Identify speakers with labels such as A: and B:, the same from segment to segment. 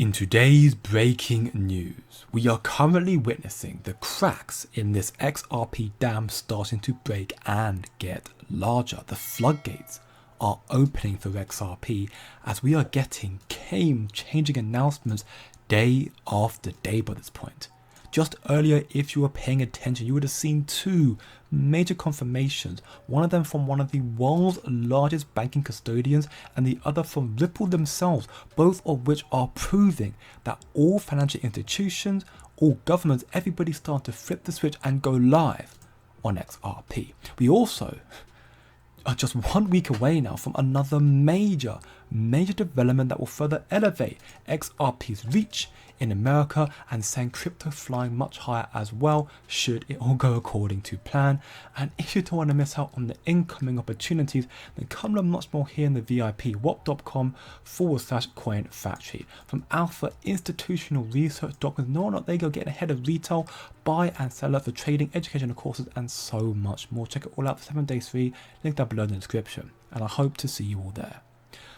A: In today's breaking news, we are currently witnessing the cracks in this XRP dam starting to break and get larger. The floodgates are opening for XRP as we are getting game-changing announcements day after day by this point. Just earlier, if you were paying attention, you would have seen two major confirmations, one of them from one of the world's largest banking custodians and the other from Ripple themselves, both of which are proving that all financial institutions, all governments, everybody start to flip the switch and go live on XRP. We also are just 1 week away now from another major development that will further elevate XRP's reach in America and send crypto flying much higher as well, should it all go according to plan. And if you don't want to miss out on the incoming opportunities, then come learn much more here in the VIP, wap.com/coin factory. From alpha institutional research documents, no or not they go getting ahead of retail, buy and sell for trading, educational courses, and so much more. Check it all out for 7 days free, link down below in the description. And I hope to see you all there.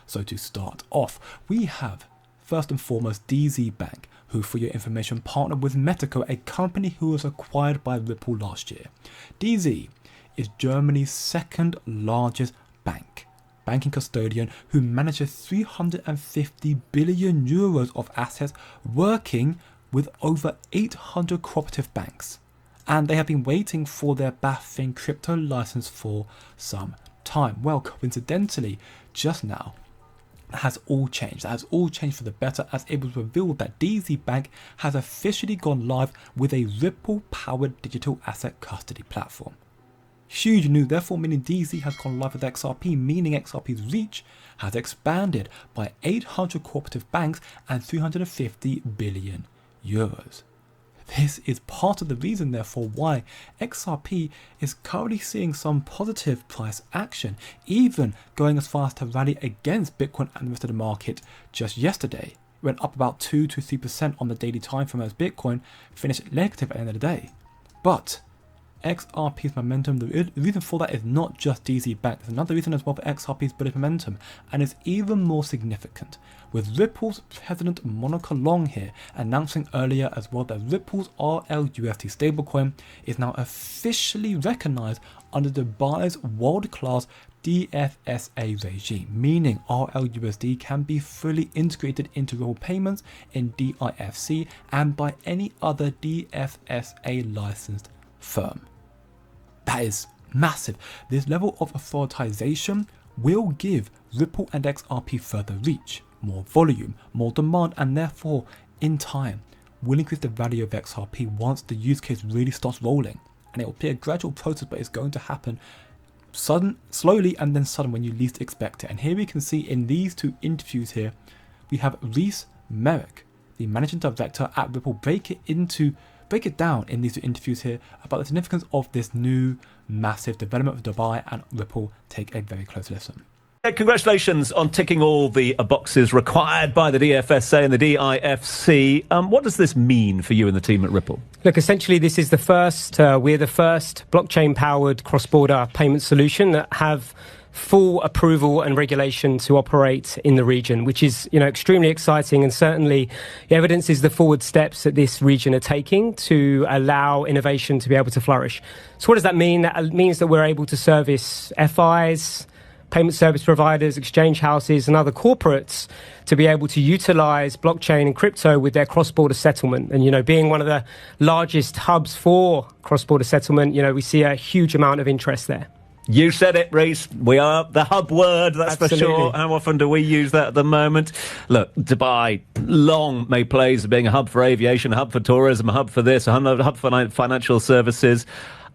A: So to start off, we have first and foremost DZ Bank, who, for your information, partnered with Metaco, a company who was acquired by Ripple last year. DZ is Germany's second largest banking custodian, who manages 350 billion euros of assets, working with over 800 cooperative banks. And they have been waiting for their BaFin crypto license for some time. Well, coincidentally, just now, has all changed. That has all changed for the better, as it was revealed that DZ Bank has officially gone live with a Ripple-powered digital asset custody platform. Huge news, therefore, meaning DZ has gone live with XRP, meaning XRP's reach has expanded by 800 cooperative banks and 350 billion euros. This is part of the reason, therefore, why XRP is currently seeing some positive price action, even going as far as to rally against Bitcoin and the rest of the market just yesterday. It went up about 2 to 3% on the daily time frame as Bitcoin finished negative at the end of the day. But XRP's momentum, the reason for that is not just DZ Bank. There's another reason as well for XRP's bullish momentum, and it's even more significant, with Ripple's president Monica Long here announcing earlier as well that Ripple's Rlusd stablecoin is now officially recognized under Dubai's world-class DFSA regime, meaning Rlusd can be fully integrated into Ripple payments in DIFC and by any other DFSA licensed firm. That is massive. This level of authorization will give Ripple and XRP further reach, more volume, more demand, and therefore, in time, will increase the value of XRP once the use case really starts rolling. And it will be a gradual process, but it's going to happen slowly and then sudden when you least expect it. And here we can see in these two interviews here, we have Rhys Merrick, the managing director at Ripple, break it down in these two interviews here about the significance of this new massive development of Dubai, and Ripple. Take a very close listen.
B: Congratulations on ticking all the boxes required by the DFSA and the DIFC. What does this mean for you and the team at Ripple?
C: Look, essentially, this is the first, we're the first blockchain-powered cross-border payment solution that have full approval and regulation to operate in the region, which is, extremely exciting, and certainly evidence is the forward steps that this region are taking to allow innovation to be able to flourish. So what does that mean? That means that we're able to service FIs, payment service providers, exchange houses, and other corporates to be able to utilize blockchain and crypto with their cross-border settlement. And, being one of the largest hubs for cross-border settlement, we see a huge amount of interest there.
B: You said it, Rhys. We are the hub word, that's Absolutely. For sure. How often do we use that at the moment? Look, Dubai long made plays of being a hub for aviation, a hub for tourism, a hub for this, a hub for financial services.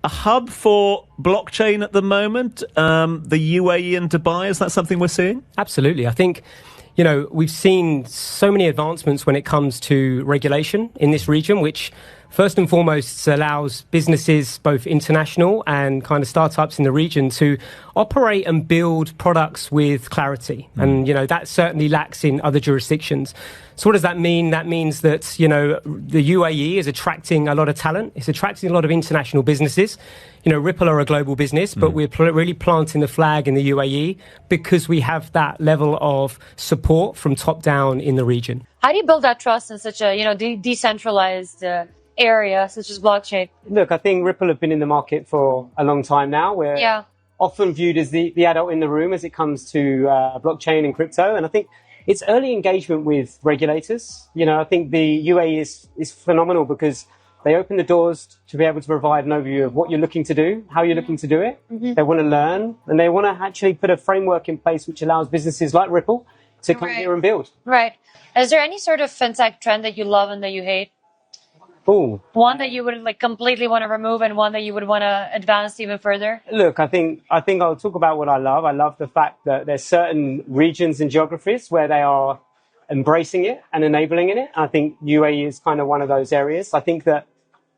B: A hub for blockchain at the moment, the UAE and Dubai, is that something we're seeing?
C: Absolutely. I think, we've seen so many advancements when it comes to regulation in this region, which first and foremost allows businesses, both international and kind of startups in the region, to operate and build products with clarity. And, that certainly lacks in other jurisdictions. So what does that mean? That means that, the UAE is attracting a lot of talent. It's attracting a lot of international businesses. Ripple are a global business, but we're really planting the flag in the UAE because we have that level of support from top down in the region.
D: How do you build that trust in such a, decentralized area such as blockchain?
E: Look, I think Ripple have been in the market for a long time now. We're often viewed as the adult in the room as it comes to blockchain and crypto. And I think it's early engagement with regulators. I think the UAE is phenomenal because they open the doors to be able to provide an overview of what you're looking to do, how you're looking to do it. They want to learn, and they want to actually put a framework in place which allows businesses like Ripple to come here and build.
D: Right. Is there any sort of fintech trend that you love and that you hate?
E: Ooh.
D: One that you would completely want to remove and one that you would want to advance even further?
E: Look, I think I'll talk about what I love. I love the fact that there's certain regions and geographies where they are embracing it and enabling it. I think UAE is kind of one of those areas. I think that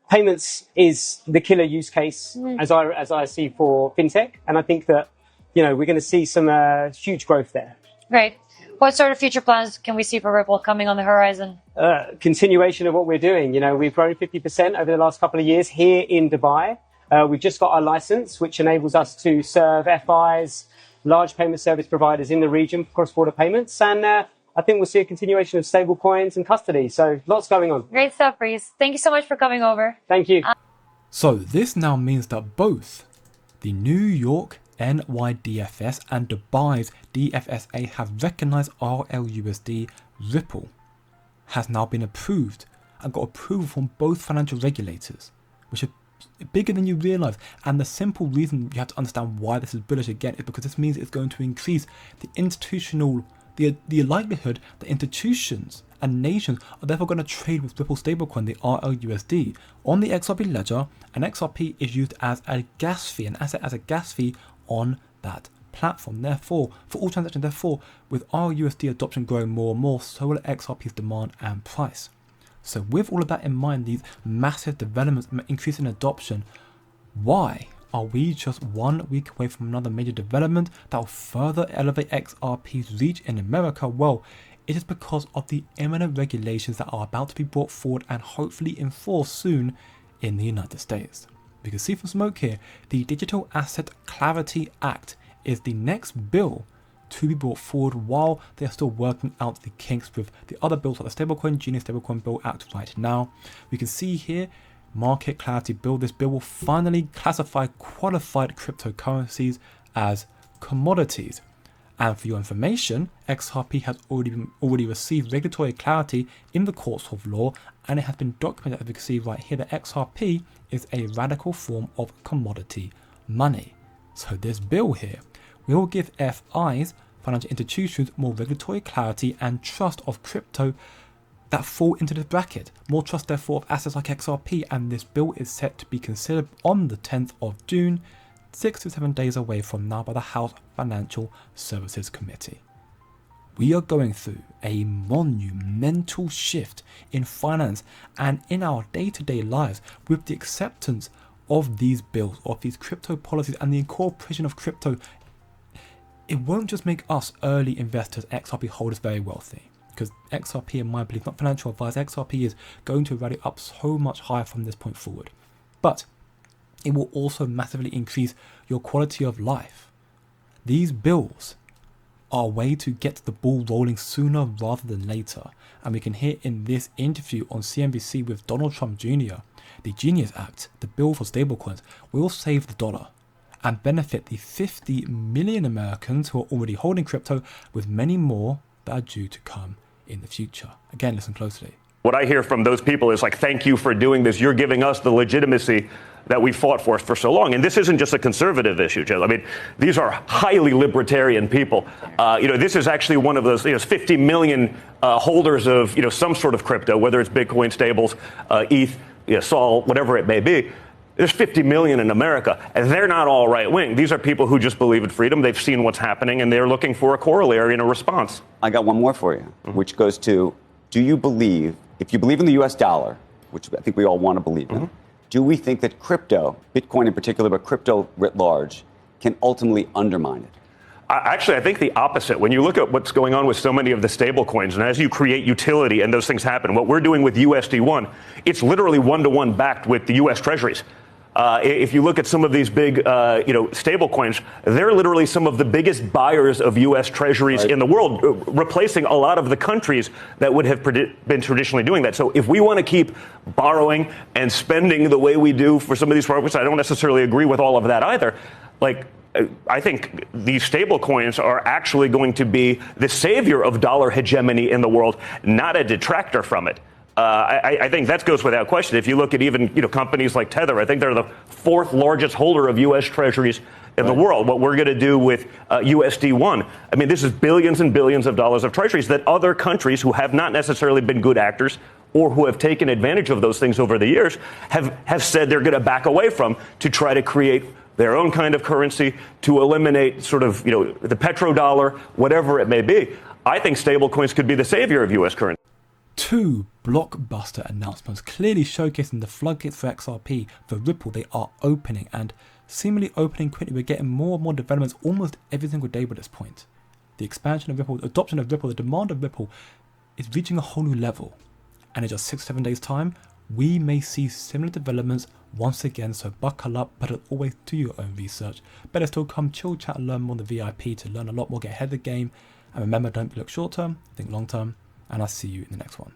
E: payments is the killer use case as I see for fintech. And I think that, we're going to see some huge growth there.
D: Great. What sort of future plans can we see for Ripple coming on the horizon?
E: Continuation of what we're doing. We've grown 50% over the last couple of years here in Dubai. We've just got our license, which enables us to serve FIs, large payment service providers in the region for cross-border payments. And I think we'll see a continuation of stable coins and custody. So lots going on.
D: Great stuff, Reese. Thank you so much for coming over.
E: Thank you.
A: So this now means that both the New York NYDFS and Dubai's DFSA have recognized RLUSD. Ripple has now been approved and got approval from both financial regulators, which are bigger than you realize. And the simple reason you have to understand why this is bullish again is because this means it's going to increase the likelihood that institutions and nations are therefore going to trade with Ripple stablecoin, the RLUSD, on the XRP ledger. And XRP is used as a gas fee, an asset as a gas fee on that platform. Therefore, for all transactions, with RLUSD adoption growing more and more, so will XRP's demand and price. So with all of that in mind, these massive developments increasing adoption, why are we just 1 week away from another major development that will further elevate XRP's reach in America? Well, it is because of the imminent regulations that are about to be brought forward and hopefully enforced soon in the United States. We can see from smoke here, the Digital Asset Clarity Act is the next bill to be brought forward while they are still working out the kinks with the other bills like the Stablecoin Junior Stablecoin Bill Act right now. We can see here, Market Clarity Bill. This bill will finally classify qualified cryptocurrencies as commodities. And for your information, XRP has already received regulatory clarity in the courts of law, and it has been documented, as we can see right here, that XRP is a radical form of commodity money. So this bill here will give FIs, financial institutions, more regulatory clarity and trust of crypto that fall into this bracket. More trust therefore of assets like XRP, and this bill is set to be considered on the 10th of June, 6 to 7 days away from now, by the House Financial Services Committee. We are going through a monumental shift in finance and in our day-to-day lives with the acceptance of these bills, of these crypto policies, and the incorporation of crypto. It won't just make us early investors, XRP holders, very wealthy, because XRP, in my belief, not financial advice, XRP is going to rally up so much higher from this point forward. But it will also massively increase your quality of life. These bills are a way to get the ball rolling sooner rather than later. And we can hear in this interview on CNBC with Donald Trump Jr., the Genius Act, the bill for stablecoins, will save the dollar and benefit the 50 million Americans who are already holding crypto, with many more that are due to come in the future. Again, listen closely.
F: What I hear from those people is like, thank you for doing this. You're giving us the legitimacy that we fought for so long. And this isn't just a conservative issue, Joe. I mean, these are highly libertarian people. This is actually one of those 50 million holders of some sort of crypto, whether it's Bitcoin, stables, ETH, Sol, whatever it may be. There's 50 million in America, and they're not all right-wing. These are people who just believe in freedom. They've seen what's happening, and they're looking for a corollary and a response.
G: I got one more for you, which goes to, do you believe, if you believe in the U.S. dollar, which I think we all want to believe in, do we think that crypto, Bitcoin in particular, but crypto writ large, can ultimately undermine it?
F: Actually, I think the opposite. When you look at what's going on with so many of the stable coins, and as you create utility and those things happen, what we're doing with USD1, it's literally one-to-one backed with the U.S. Treasuries. If you look at some of these big, stable coins, they're literally some of the biggest buyers of U.S. Treasuries in the world, replacing a lot of the countries that would have been traditionally doing that. So if we want to keep borrowing and spending the way we do for some of these projects, I don't necessarily agree with all of that either. I think these stable coins are actually going to be the savior of dollar hegemony in the world, not a detractor from it. I think that goes without question. If you look at even companies like Tether, I think they're the fourth largest holder of U.S. Treasuries in the world. What we're going to do with USD1, I mean, this is billions and billions of dollars of treasuries that other countries who have not necessarily been good actors or who have taken advantage of those things over the years have said they're going to back away from to try to create their own kind of currency, to eliminate sort of, the petrodollar, whatever it may be. I think stablecoins could be the savior of U.S. currency.
A: Two blockbuster announcements clearly showcasing the floodgates for XRP. For Ripple, they are opening and seemingly opening quickly. We're getting more and more developments almost every single day by this point. The expansion of Ripple, the adoption of Ripple, the demand of Ripple is reaching a whole new level. And in just 6 to 7 days' time, we may see similar developments once again, so buckle up, but as always, do your own research. Better still, come chill, chat, and learn more on the VIP to learn a lot more, get ahead of the game. And remember, don't look short term, think long term, and I'll see you in the next one.